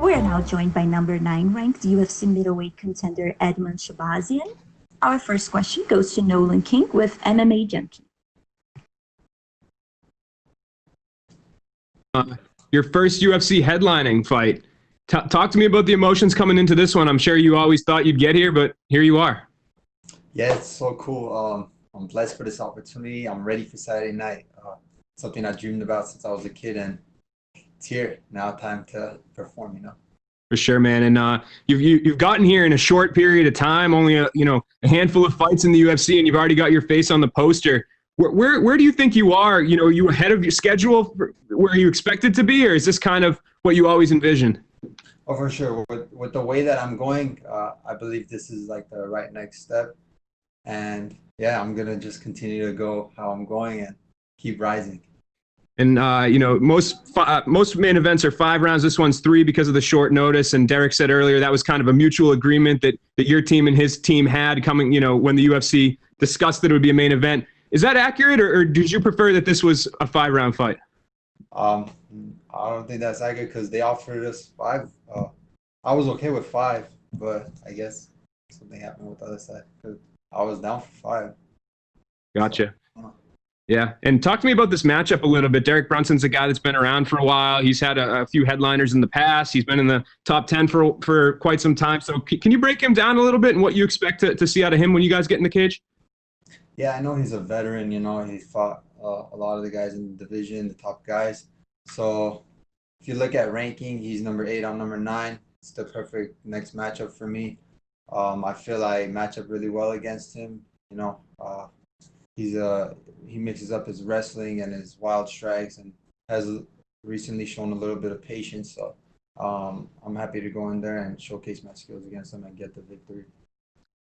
We are now joined by number 9 ranked UFC middleweight contender Edmen Shahbazyan. Our first question goes to Nolan King with MMA Junkie. Your first UFC headlining fight. Talk to me about the emotions coming into this one. I'm sure you always thought you'd get here, but here you are. Yeah, it's so cool. I'm blessed for this opportunity. I'm ready for Saturday night. Something I dreamed about since I was a kid, and it's here now. Time to perform, For sure, man. And you've gotten here in a short period of time, only a handful of fights in the UFC, and you've already got your face on the poster. Where do you think you are? Are you ahead of your schedule where you expected to be, or is this kind of what you always envisioned? Oh, for sure. With the way that I'm going, I believe this is like the right next step. And yeah, I'm gonna just continue to go how I'm going and keep rising. And most main events are 5 rounds. This one's 3 because of the short notice. And Derek said earlier that was kind of a mutual agreement that your team and his team had coming. When the UFC discussed that it would be a main event. Is that accurate, or did you prefer that this was a 5-round fight? I don't think that's accurate because they offered us 5. I was okay with 5, but I guess something happened with the other side. I was down for 5. Gotcha. Yeah. And talk to me about this matchup a little bit. Derek Brunson's a guy that's been around for a while. He's had a few headliners in the past. He's been in the top 10 for quite some time. So can you break him down a little bit and what you expect to see out of him when you guys get in the cage? Yeah, I know he's a veteran. He fought a lot of the guys in the division, the top guys. So if you look at ranking, he's number 8, I'm number 9. It's the perfect next matchup for me. I feel I match up really well against him. He mixes up his wrestling and his wild strikes and has recently shown a little bit of patience. So I'm happy to go in there and showcase my skills against him and get the victory.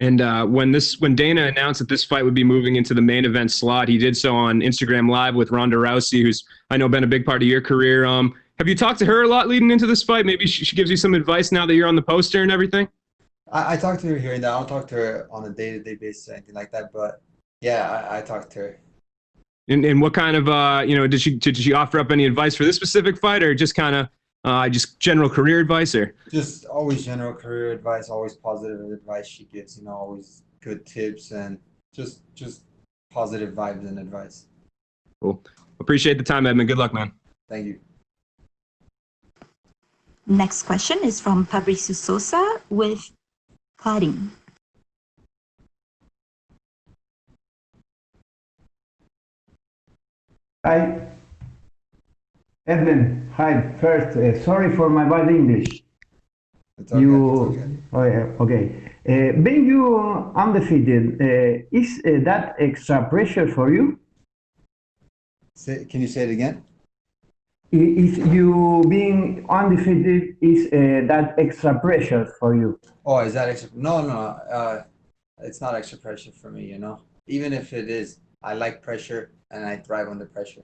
And when Dana announced that this fight would be moving into the main event slot, he did so on Instagram Live with Ronda Rousey, who's I know been a big part of your career. Have you talked to her a lot leading into this fight? Maybe she gives you some advice now that you're on the poster and everything? I talked to her here and there. I don't talk to her on a day-to-day basis or anything like that, but yeah, I talked to her. And what kind of did she offer up any advice for this specific fight, or just kind of just general career advice, or just always general career advice, always positive advice she gives, always good tips and just positive vibes and advice. Cool. Appreciate the time, Edmen. Good luck, man. Thank you. Next question is from Fabricio Sosa with Clarín. Hi, Edmen. Hi. First, sorry for my bad English. It's okay. Oh, yeah, okay. Being you undefeated, is that extra pressure for you? Can you say it again? If you being undefeated, is that extra pressure for you? Oh, is that extra? No. It's not extra pressure for me. Even if it is, I like pressure and I thrive under pressure.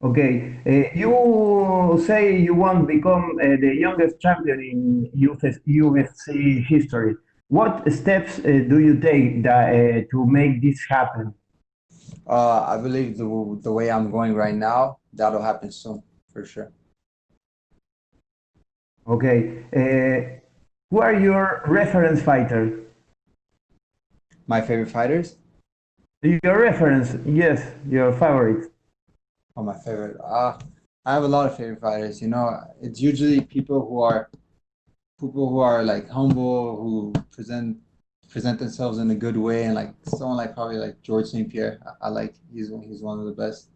Okay, you say you want to become the youngest champion in UFC history. What steps do you take to make this happen? I believe the way I'm going right now, that'll happen soon, for sure. Okay, who are your reference fighters? My favorite fighters? Your reference, yes, your favorites. Oh, my favorite. I have a lot of favorite fighters. It's usually people who are like humble, who present themselves in a good way, and like someone like probably like George St. Pierre. I like he's one of the best.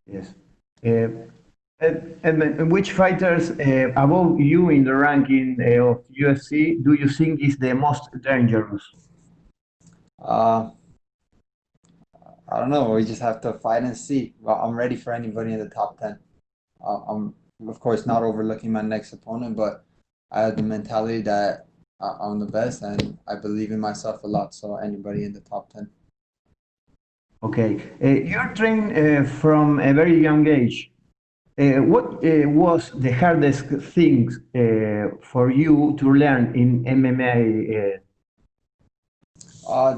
Yes. And which fighters above you in the ranking of UFC do you think is the most dangerous? I don't know. We just have to fight and see. Well, I'm ready for anybody in the top 10. I'm, of course, not overlooking my next opponent, but I have the mentality that I'm the best, and I believe in myself a lot. So anybody in the top 10. Okay. You're trained from a very young age. What was the hardest thing for you to learn in MMA?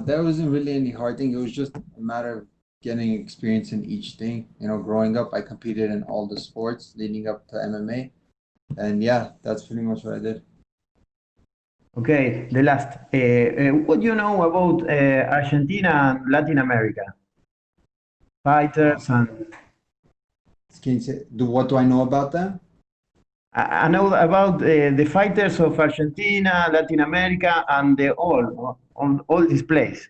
There wasn't really any hard thing. It was just a matter of getting experience in each thing. Growing up, I competed in all the sports leading up to MMA. And yeah, that's pretty much what I did. Okay, the last. What do you know about Argentina and Latin America? Fighters and Can you say, what do I know about them? I know about the fighters of Argentina, Latin America, and all this place.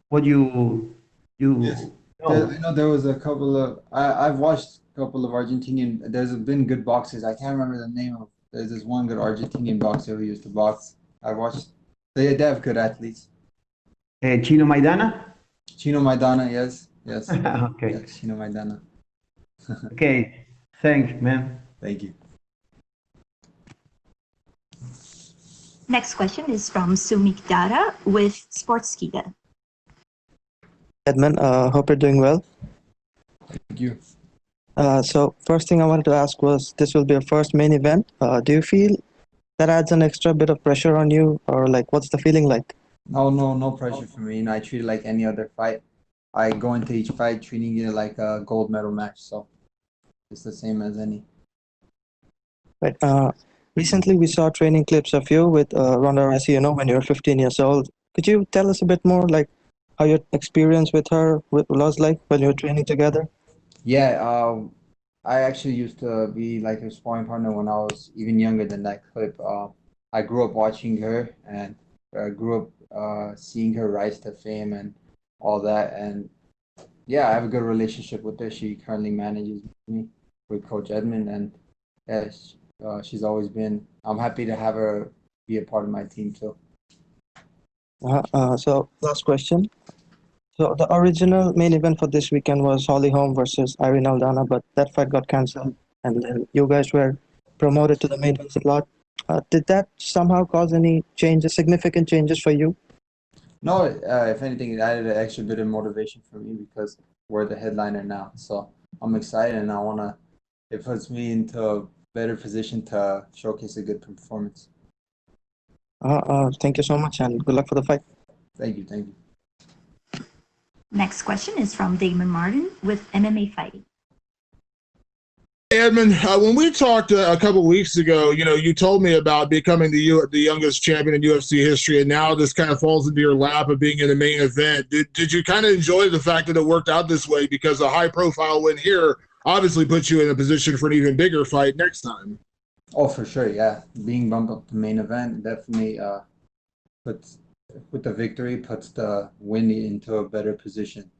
What you Yes. know? I know there was a couple of I've watched a couple of Argentinian. There's been good boxers. I can't remember the name of. There's this one good Argentinian boxer who used to box. I watched. They have good athletes. Chino Maidana? Chino Maidana, yes, yes, Okay. yes, Chino Maidana. Okay. Thanks, man. Thank you. Next question is from Sumik Dara with Sportskeeda. Edmen, hope you're doing well. Thank you. So first thing I wanted to ask was, this will be your first main event. Do you feel that adds an extra bit of pressure on you, or like what's the feeling like? No pressure for me. I treat it like any other fight. I go into each fight treating it like a gold medal match. So it's the same as any. Right. Recently we saw training clips of you with Ronda Rousey, when you were 15 years old. Could you tell us a bit more, like how your experience with her was like when you were training together? Yeah, I actually used to be like her sparring partner when I was even younger than that clip. I grew up watching her and I grew up seeing her rise to fame and all that. And yeah, I have a good relationship with her. She currently manages me with Coach Edmen, and yeah, she's always been. I'm happy to have her be a part of my team too. So last question. So the original main event for this weekend was Holly Holm versus Irene Aldana, but that fight got cancelled, and then you guys were promoted to the main event slot. Did that somehow cause any changes, significant changes for you? No, if anything, it added an extra bit of motivation for me because we're the headliner now. So I'm excited, and it puts me into a better position to showcase a good performance. Thank you so much, and good luck for the fight. Thank you, thank you. Next question is from Damon Martin with MMA Fighting. Edmen, when we talked a couple weeks ago, you told me about becoming the youngest champion in UFC history, and now this kind of falls into your lap of being in the main event. Did you kind of enjoy the fact that it worked out this way, because a high-profile win here obviously puts you in a position for an even bigger fight next time? Oh, for sure, yeah. Being bumped up to main event definitely puts the win into a better position.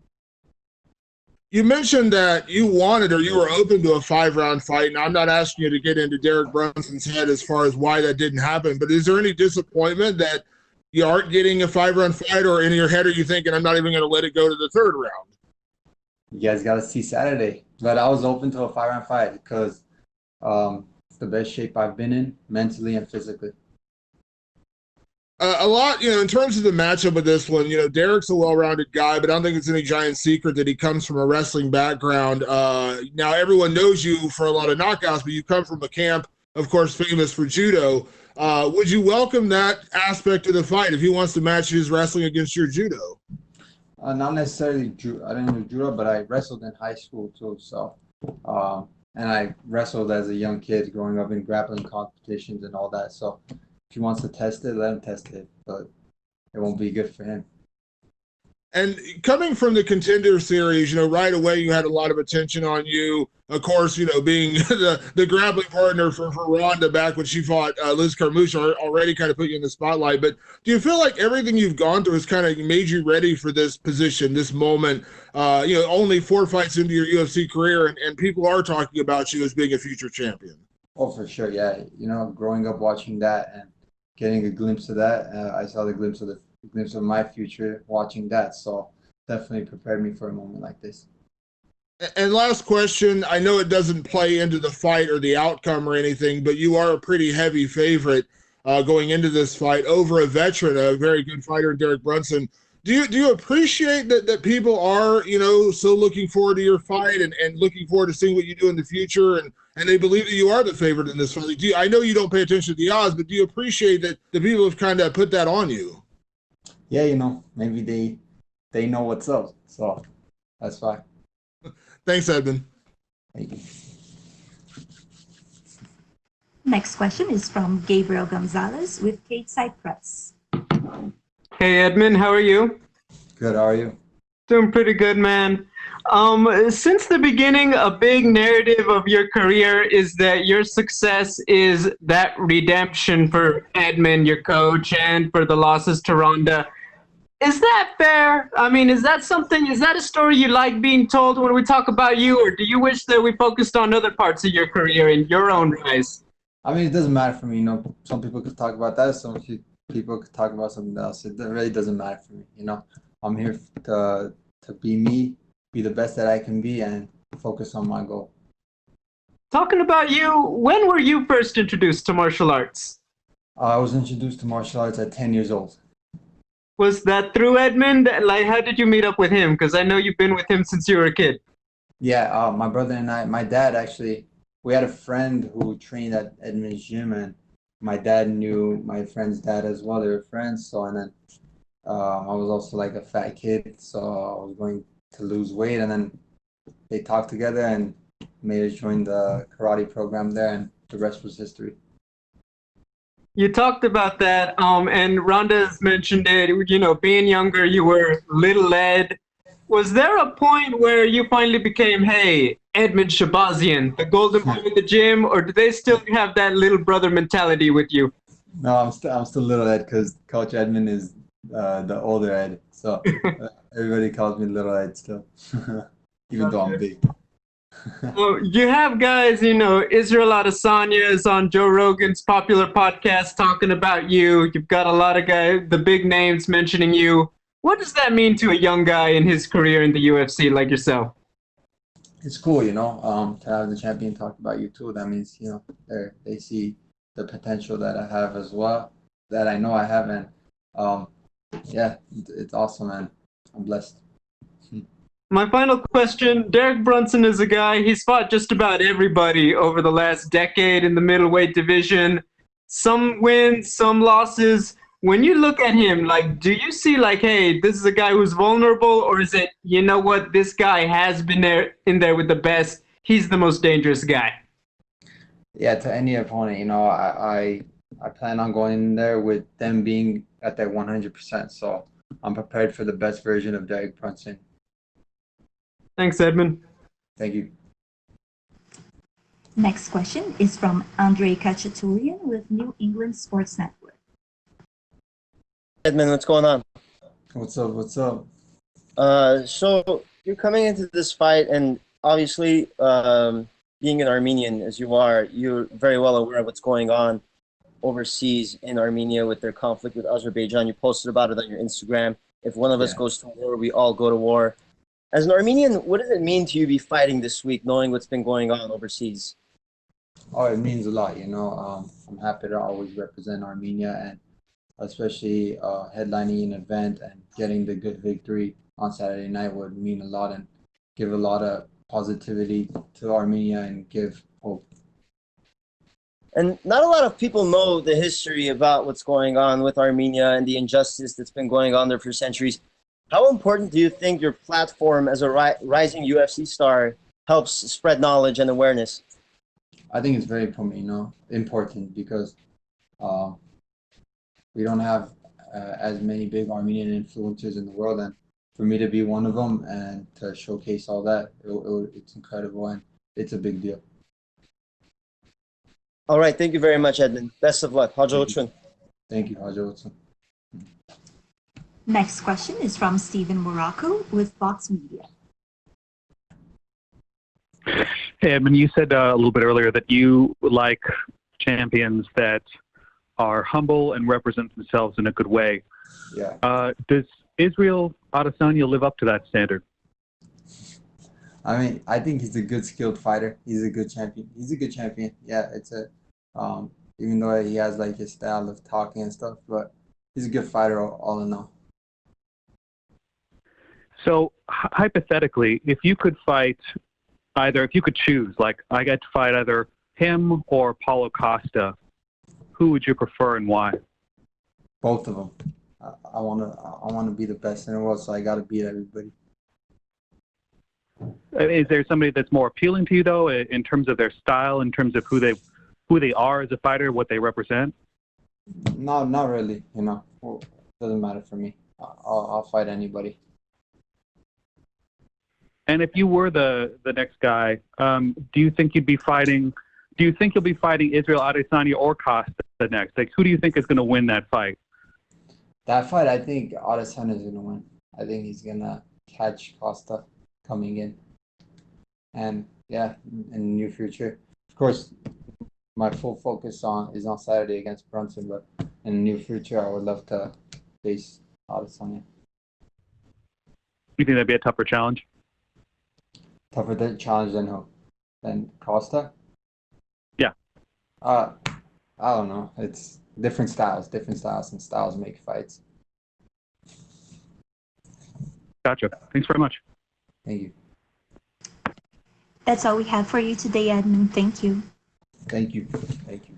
You mentioned that you wanted, or you were open to, a 5-round fight, and I'm not asking you to get into Derek Brunson's head as far as why that didn't happen, but is there any disappointment that you aren't getting a 5-round fight, or in your head are you thinking, I'm not even going to let it go to the 3rd round? You guys got to see Saturday. But I was open to a 5-round fight because it's the best shape I've been in, mentally and physically. A lot, in terms of the matchup with this one, Derek's a well-rounded guy, but I don't think it's any giant secret that he comes from a wrestling background. Now, everyone knows you for a lot of knockouts, but you come from a camp, of course, famous for judo. Would you welcome that aspect of the fight if he wants to match his wrestling against your judo? Not necessarily I didn't do judo, but I wrestled in high school too. So, and I wrestled as a young kid growing up in grappling competitions and all that. So, if he wants to test it, let him test it, but it won't be good for him. And coming from the Contender Series, right away you had a lot of attention on you. Of course, being the grappling partner for Ronda back when she fought Liz Carmouche already kind of put you in the spotlight. But do you feel like everything you've gone through has kind of made you ready for this position, this moment? Only 4 fights into your UFC career, and people are talking about you as being a future champion. Oh, for sure, yeah. Growing up watching that and getting a glimpse of that, I saw the glimpse of my future watching that. So definitely prepared me for a moment like this. And last question, I know it doesn't play into the fight or the outcome or anything, but you are a pretty heavy favorite going into this fight over a veteran, a very good fighter, Derek Brunson. Do you appreciate that people are, so looking forward to your fight and looking forward to seeing what you do in the future, and they believe that you are the favorite in this fight? I know you don't pay attention to the odds, but do you appreciate that the people have kind of put that on you? Yeah, maybe they know what's up. So That's fine. Thanks, Edmen. Thank you. Next question is from Gabriel Gonzalez with Cage Side Press. Hey, Edmund, how are you? Good. How are you? Doing pretty good, man. Since the beginning, a big narrative of your career is that your success is that redemption for Edmund, your coach, and for the losses to Ronda. Is that fair? I mean, is that a story you like being told when we talk about you, or do you wish that we focused on other parts of your career and your own rise? I mean, it doesn't matter for me. You know, some people could talk about that. Some people could talk about something else. It really doesn't matter for me. You know, I'm here to be me, be the best that I can be, and focus on my goal. Talking about you, when were you first introduced to martial arts? I was introduced to martial arts at 10 years old. Was that through Edmund? Like, how did you meet up with him? Because I know you've been with him since you were a kid. Yeah, my brother and my dad actually, we had a friend who trained at Edmen's gym, and my dad knew my friend's dad as well. They were friends. So, and then I was also like a fat kid, so I was going to lose weight, and then they talked together and made us join the karate program there, and the rest was history. You talked about that, and Ronda's mentioned it. You know, being younger, you were little Ed. Was there a point where you finally became, hey, Edmen Shahbazyan, the golden boy at the gym, or do they still have that little brother mentality with you? No, I'm still little Ed because Coach Edmen is the older Ed, so everybody calls me little Ed still, even though I'm big. Well, you have guys, you know, Israel Adesanya is on Joe Rogan's popular podcast talking about you. You've got a lot of guys, the big names mentioning you. What does that mean to a young guy in his career in the UFC like yourself? It's cool, you know, to have the champion talk about you too. That means, you know, they see the potential that I have as well, that I know I have, and yeah, it's awesome, man. I'm blessed. My final question, Derek Brunson is a guy, he's fought just about everybody over the last decade in the middleweight division. Some wins, some losses. When you look at him, like, do you see like, hey, this is a guy who's vulnerable, or is it, you know what, this guy has been in there with the best. He's the most dangerous guy. Yeah, to any opponent, you know, I plan on going in there with them being at their 100%. So I'm prepared for the best version of Derek Brunson. Thanks, Edmund. Thank you. Next question is from Andrei Kachaturian with New England Sports Network. Edmund, what's going on? What's up? What's up? So you're coming into this fight, and obviously, being an Armenian as you are, you're very well aware of what's going on overseas in Armenia with their conflict with Azerbaijan. You posted about it on your Instagram. If one of us goes to war, we all go to war. As an Armenian, what does it mean to you be fighting this week, knowing what's been going on overseas? Oh, it means a lot, you know. I'm happy to always represent Armenia, and especially headlining an event and getting the good victory on Saturday night would mean a lot and give a lot of positivity to Armenia and give hope. And not a lot of people know the history about what's going on with Armenia and the injustice that's been going on there for centuries. How important do you think your platform as a rising UFC star helps spread knowledge and awareness? I think it's very important because we don't have as many big Armenian influencers in the world, and for me to be one of them and to showcase all that, it's incredible and it's a big deal. All right, thank you very much, Edmund. Best of luck. Thank you, Hajo. Next question is from Stephen Morocco with Fox Media. Hey, Edmund, you said a little bit earlier that you like champions that are humble and represent themselves in a good way. Yeah. Does Israel Adesanya live up to that standard? I mean, I think he's a good skilled fighter. He's a good champion. Yeah, it's even though he has like his style of talking and stuff, but he's a good fighter all in all. So hypothetically, if you could choose, like I get to fight either him or Paulo Costa, who would you prefer and why? Both of them. I wanna be the best in the world, so I gotta beat everybody. Is there somebody that's more appealing to you though, in terms of their style, in terms of who they are as a fighter, what they represent? No, not really. You know, well, doesn't matter for me. I'll fight anybody. And if you were the next guy, do you think you'll be fighting Israel Adesanya or Costa next? Like, who do you think is going to win that fight? That fight, I think Adesanya is gonna win. I think he's gonna catch Costa coming in. And yeah, in the near future, of course, my full focus is on Saturday against Brunson. But in the near future, I would love to face Adesanya. You think that'd be a tougher challenge? Tougher challenge than who? Than Costa? Yeah. I don't know. It's different styles, and styles make fights. Gotcha. Thanks very much. Thank you. That's all we have for you today, Edmen. Thank you. Thank you. Thank you.